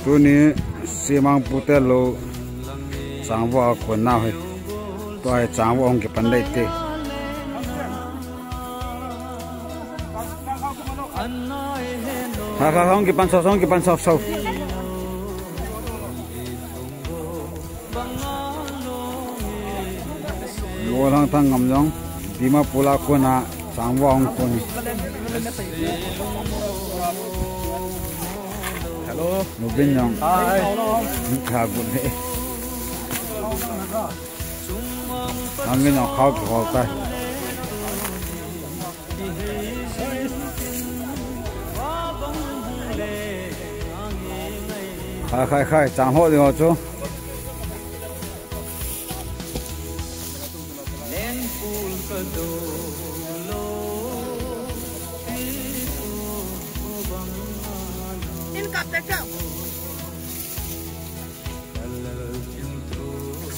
tu ni simang putelo sangwa ko na he to ai sangwa ong ke pandai te ha ong ke pan so lo lang tang ngam jong dima pula ko na sangwa ong ko ni hello Nubin Yong. Hi. Kagun he. Angin yang kau kau tay. Khai, chẳng hộ gì họ chú.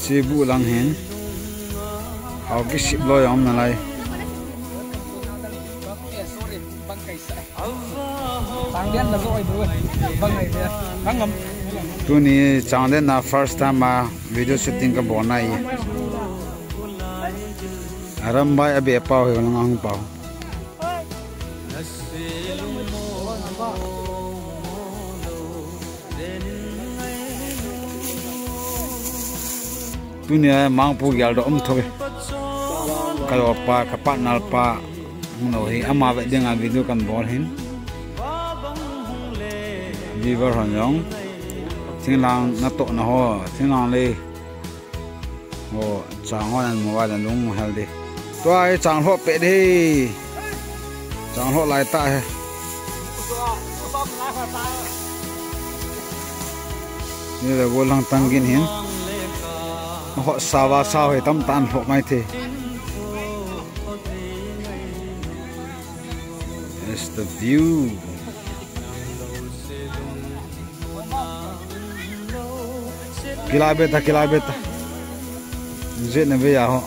Sibu lang hen, hao cái ship lo yom na lai. Tu ni chang den na first time ma video shooting ka bon nai. Aram bai abi pao he lang ang pao. Dunia mampu gal do thobe kalau pa kapat nalpa no hi ama ve denga video kan bol hin viewer honyong thinglang na to na ho thinglang le ho chang ho an mo wa dan lung hel de to ai chang ho pe de chang ho lai ta he ni le go lang tangin hin họ sao sao hay tâm tan họ mai thế. It's the view. Kilai beta. Zết này bây giờ họ.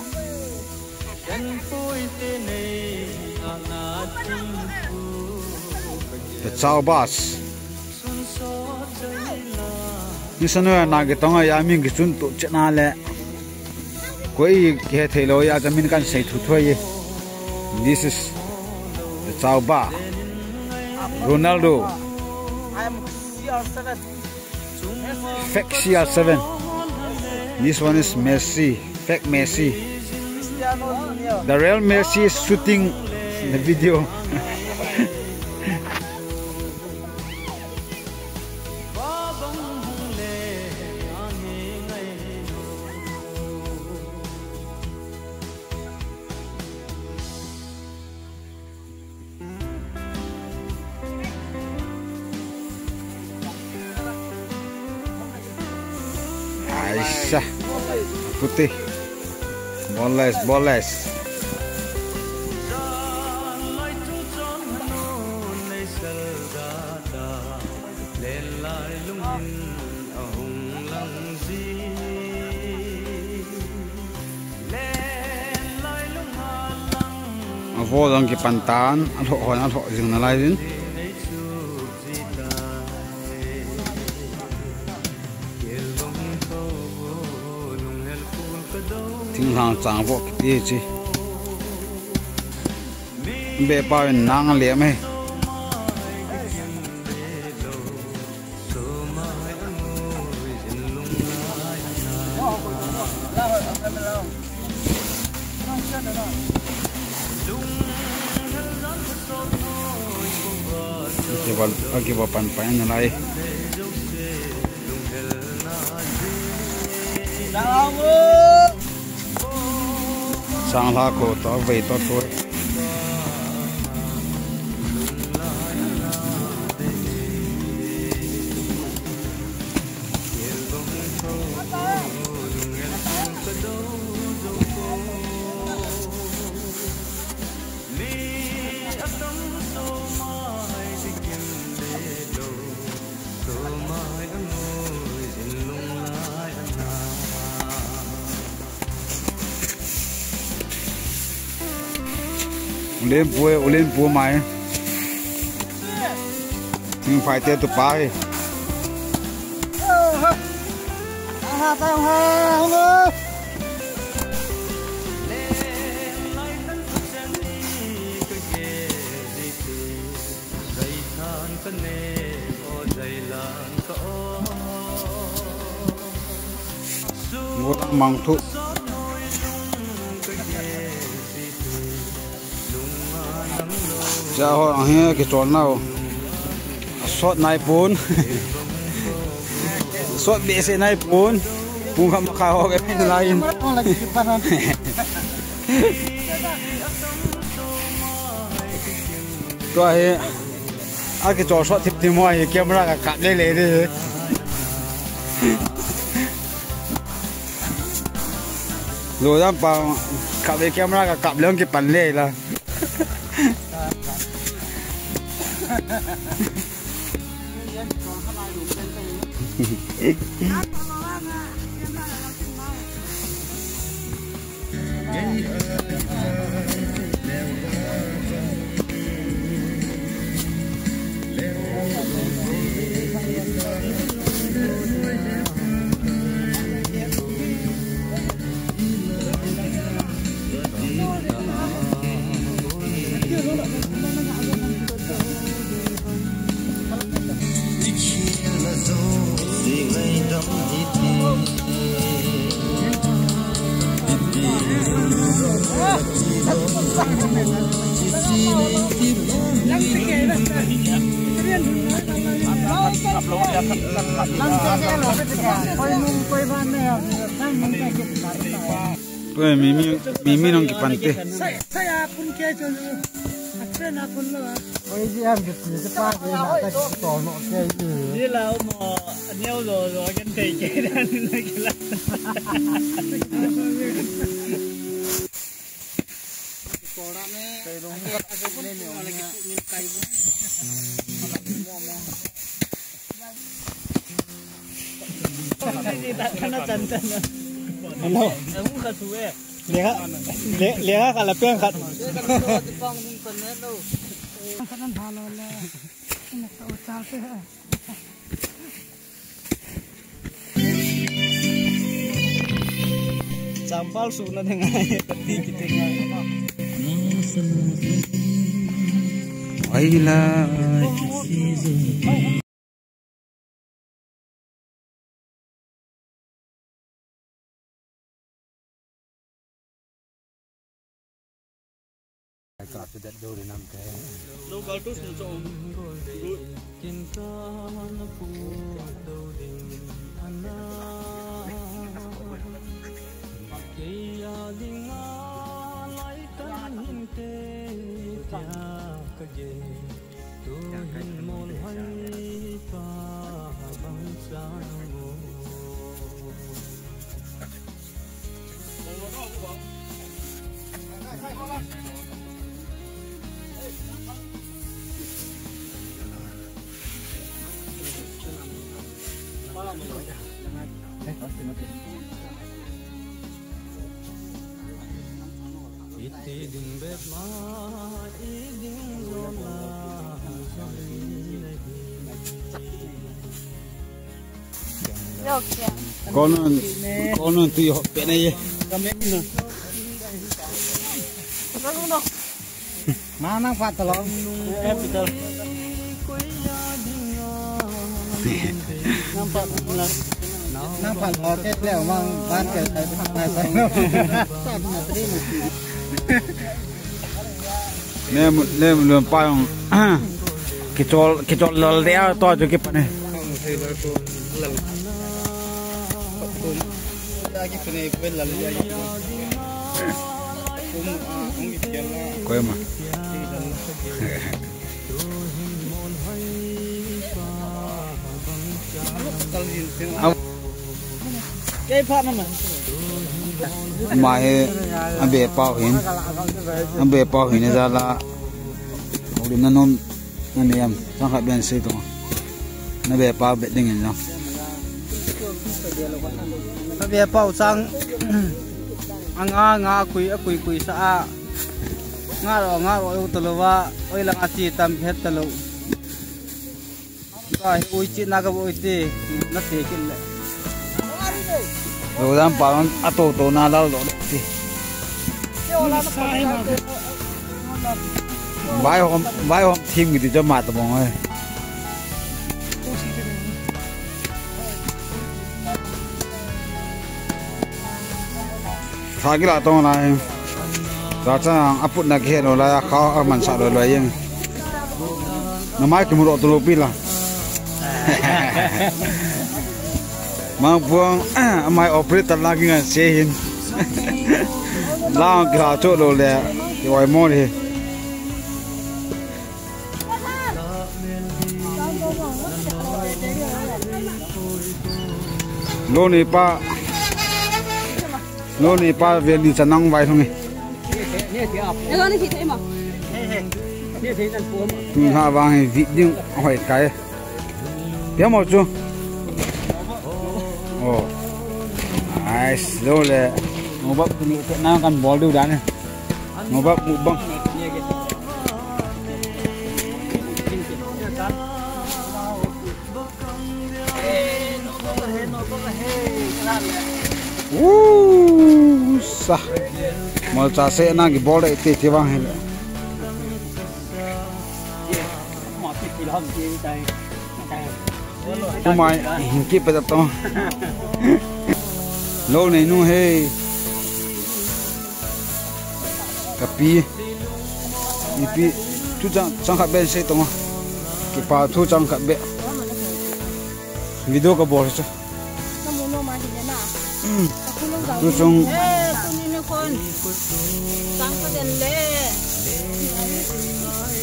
The chao bus. Như sao nữa na cái tông ai mình cái chun tụ chết na lẹ. Koi ke thelo ya jamin kan sei thu thoi. This is the Chao Ba. Ronaldo. I am CR7. Fake CR7. This one is Messi. Fake Messi. The real Messi is shooting the video. Aisyah putih boles vô dòng cái bàn tán ăn hộ dừng là lai đến thỉnh thoảng chẳng vô cái gì bề bao nang liệm ấy Aki papan payan nalai. Sang la ko to vei to thôi. ulen pu mai nhưng phải tiêu tụt ba đi một măng thu cha họ he cái tròn nào sốt này pun sốt bể xe này pun không khao cái bên lain tôi he cái trò sốt thì mua cái camera cả cắt đây lấy đi rồi đang bảo cặp cái camera cả cặp lên cái bàn lê là Pues mimi nong kipante. Saya pun kejo lu. Akhirnya pun lu. Oi dia am gitu cepat dia nak tolong kejo. Dia lah mau nyau lo kan kejo dan lagi lah. Orang ni tolong aku pun ni lagi min kai bu. Ini tak kena cancan. Hello. Aku kasuwe. Lihat kalau piang kat. Kanan halo le. Ini tahu cape. Sampal sunan dengan peti kita ngah. Wailah. Con tùy họ bên này Mana nang fat tolong. Betul. Nampak benar. Nang fat oke dia mang ban ke mai sang. nem lượm pang cái chol lol đeo to cho cái này coi mà Cái phát nó mà. mai anh bè bao hình ra là một điểm nó nôm anh em trong hai bên xây tông nó bè bao bẹ đinh hình nhau Bia pau sang anga nga kui sa ngaro utolowa oilang ati tam phet talo kai uichi naga boite na tekin le lo dam pa ato to na dal lo ti vai hom thim gi cho ma ta bong ơi thagi la to na ra cha aput na ke no la kha man sa lo yen na mai ki mu ro to lo pi la mang buang mai operator lagi ngan sehin lang ka cho lo le ki wai mo ni lô này pa về đi chân nắng vài thôi này tu ha vàng vị nhưng hỏi cái tiếng một chút ồ ai lô là một bắp nó cần bỏ lưu đá này một bắp một bông sah mal chase na gi bol ete te wang hele tu mai hinki pe to lo nei nu he kapi ipi tu chang kha be se to ki pa thu chang kha be video ka bol se tu chung con sang cái đèn lệ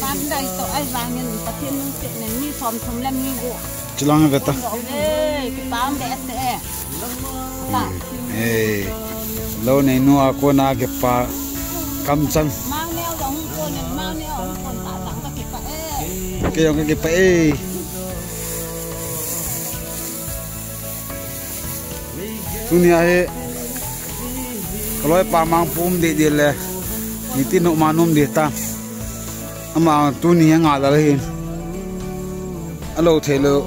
ban đây tụi ai vàng nhìn ta thiên nông chuyện này mi phom thùng lem mi gỗ chỉ lang về ta cái bám đẹp thế lâu này nua cô na cái pa cam chăng mang neo giống con này mang neo con ta tặng ta cái pa dunia he kalau pa mang pum di le itu nuk manum di ta ama tu ni yang ada lagi alo thelo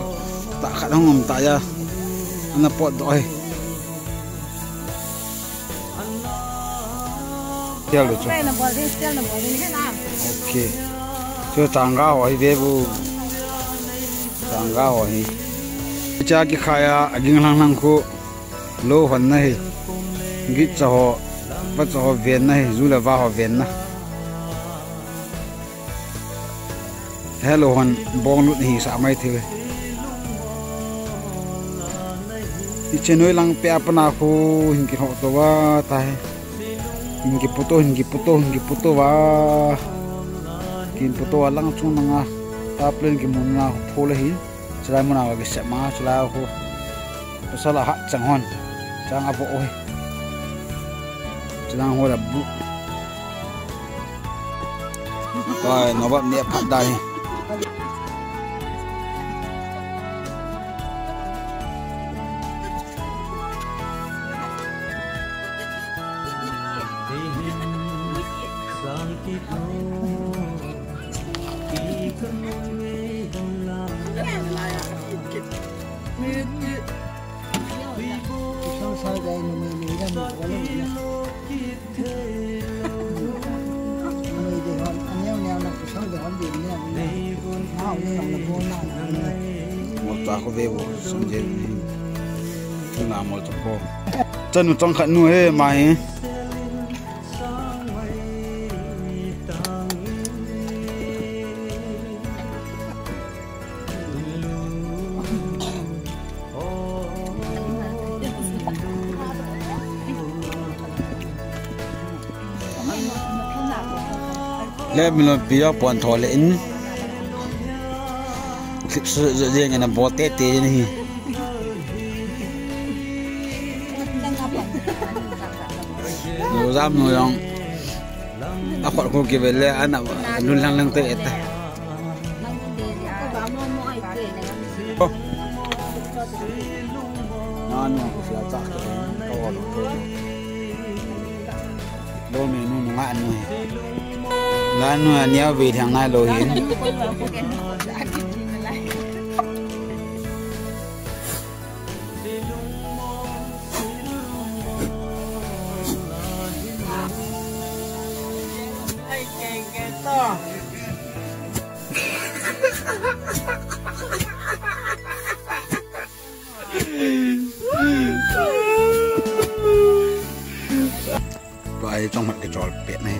tak kat hong tak ya ana pot doi tial lu okay cho tangga hoi de bu tangga hoi cha ki khaya aging lang ko lo hon nai gi chaho pa chaho ven nai zula wa ho ven na hello hon bong lut hi sa mai the i chenoi lang pe apna ko hinki ho to wa ta hai hinki puto wa kin puto lang chung nga ta plan ki mun nga phole hi chlai mona wa ge se ma chlai ho pasala ha chang hon chang abo oi chang ho la bu kai no ba ne phat dai ta ko vevo sunje tuna mol to ko chanu tong khat nu he mai le milo pia pon thole in clip sự riêng là bó tết tê này nhiều giam nhiều không ác hoạt không kịp về lẽ anh nào luôn lăng tê ta non không phải chắc cái câu hỏi đâu mình ngại này Lanu nia về thằng này lo hiền. Vậy trong mặt cái trò biệt này.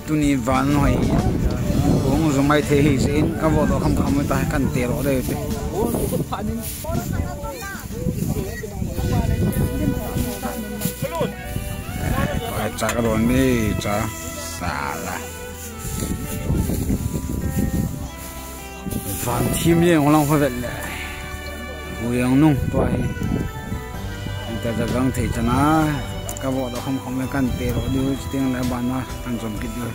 Tuni van hỏi cũng dùng mai thế thì sẽ các bộ đó không người ta cần tiền ở đây phải trả cái đồ này trả xả là van thêm nhiều không phải vậy bùi ông nung tôi người ta gắng thấy cho nó các bộ đó không cần tiền ở đây tiếng lại bán nó ăn dùng cái điều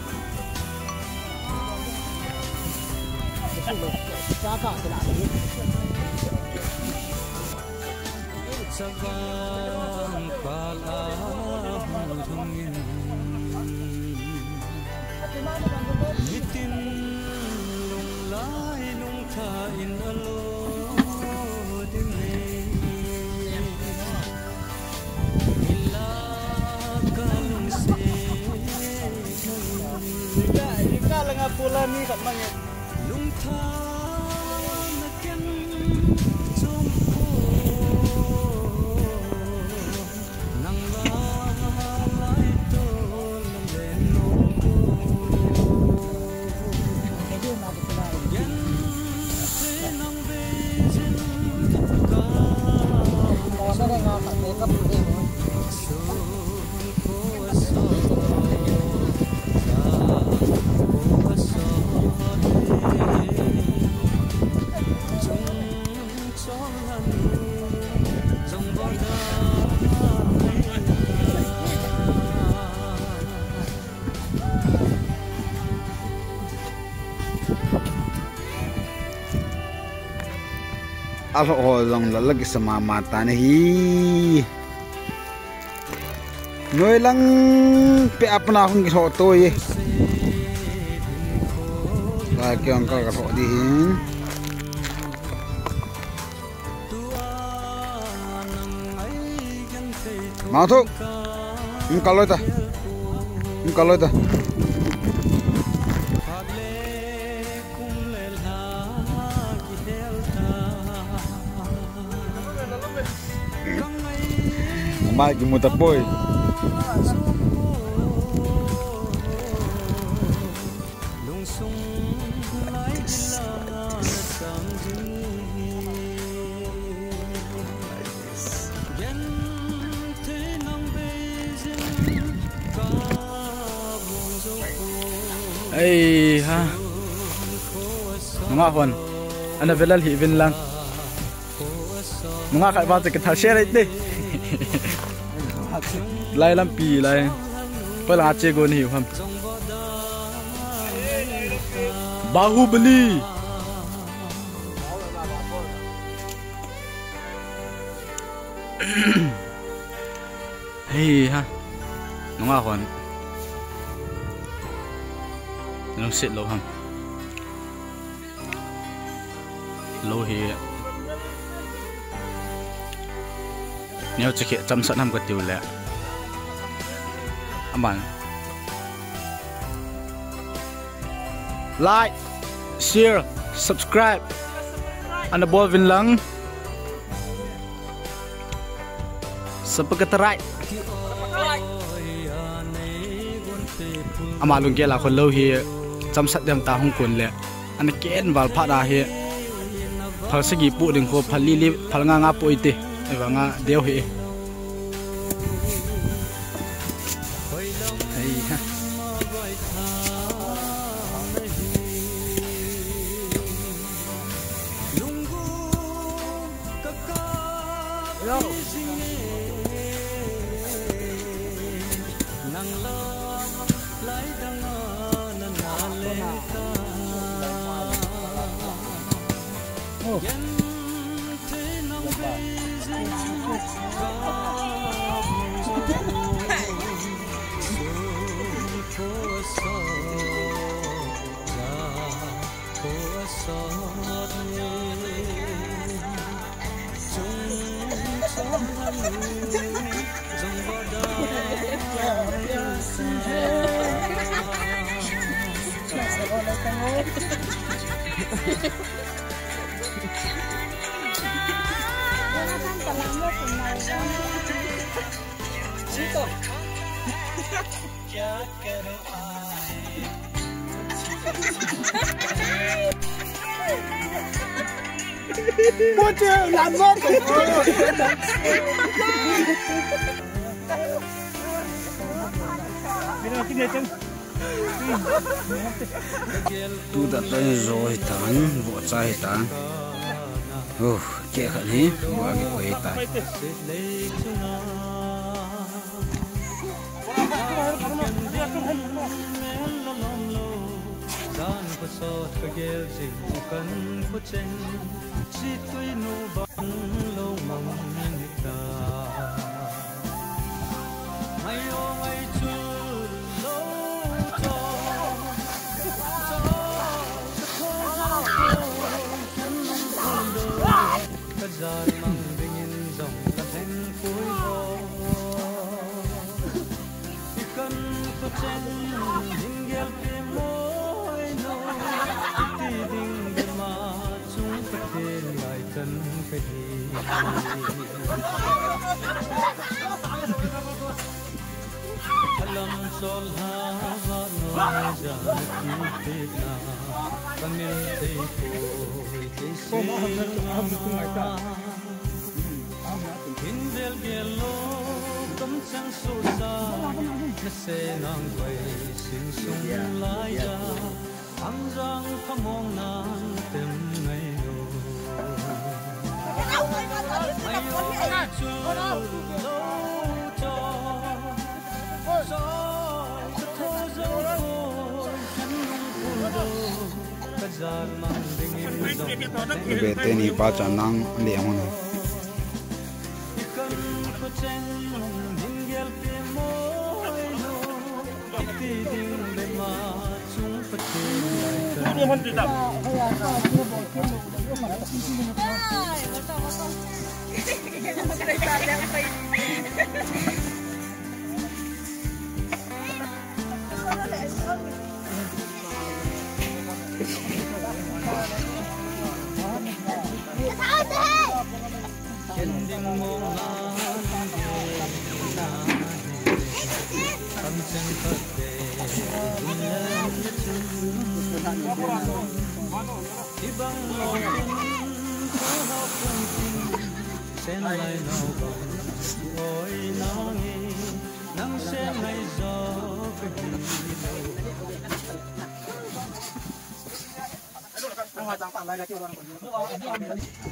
pula ni kat mana? phải về cấp để rồi alo ho long lalagi sama mata nahi noi lang pe apna hung ho to ye ba ke angka ka ho di hin ma thu kaloi ta mai ki muta boy Hey ha mga hon ana velal hi vin lang mga ka ba ta ka share ite lai lam pi lai pa la che gon hi ham Bahubali hey ha mga hon long sit lo ham lo hi nếu chỉ khi chăm sóc năm cái tiêu lệ, bạn like, share, subscribe, anh bol vin lang, sebagai terai, amal lung kia làคนlâu hi chăm sóc dem ta hong kun lệ, anh kén vào phát ra hi, phật sĩ phụ đừng có phật li phật ngang phụ ite. Vâng ạ, đeo hệ Bố chưa làm mất tu đã tới rồi tán bộ trai tán kia khẩn hí bộ cái quầy tán Hãy subscribe bete ni pa chanang le mon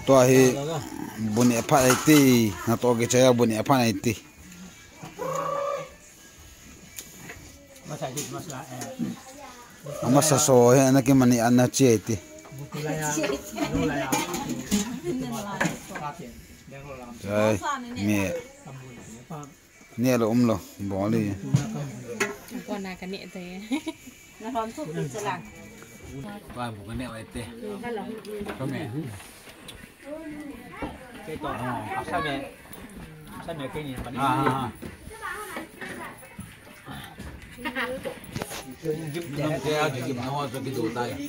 to hi buni pha ti na to ke cha buni pha nai ti ama sa so he na ke mani anna che ti ai me ne lo lo bo li con nào cái nệ thế nó hòn thuốc sẽ làm qua một cái nẹo ấy tê có mẹ cái tỏ sao mẹ cái gì mà giúp nông keo chỉ giúp nó cho cái đồ tay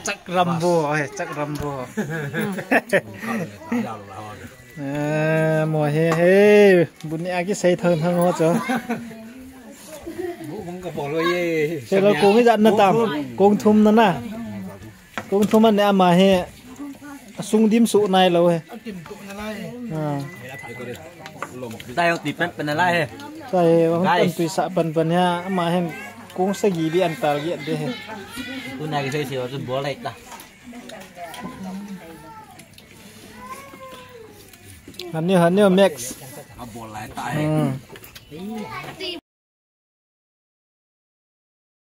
chắc Rambo ơi chắc Rambo mùa hè hè bún nhà cái xây thơm thơm hết rồi thế là cô mới dặn nó tao cô thum nó nè cô thum anh em mà hè sung dim sụ này lâu hè tay ông tịtเป็นอะไรเหรอ tay ông tận tùy sạ bần nha mà hè cũng sẽ gì đi ăn tàu điện đi hè tôi này cái chơi tôi bố lại ta hắn như Max bỏ lại tay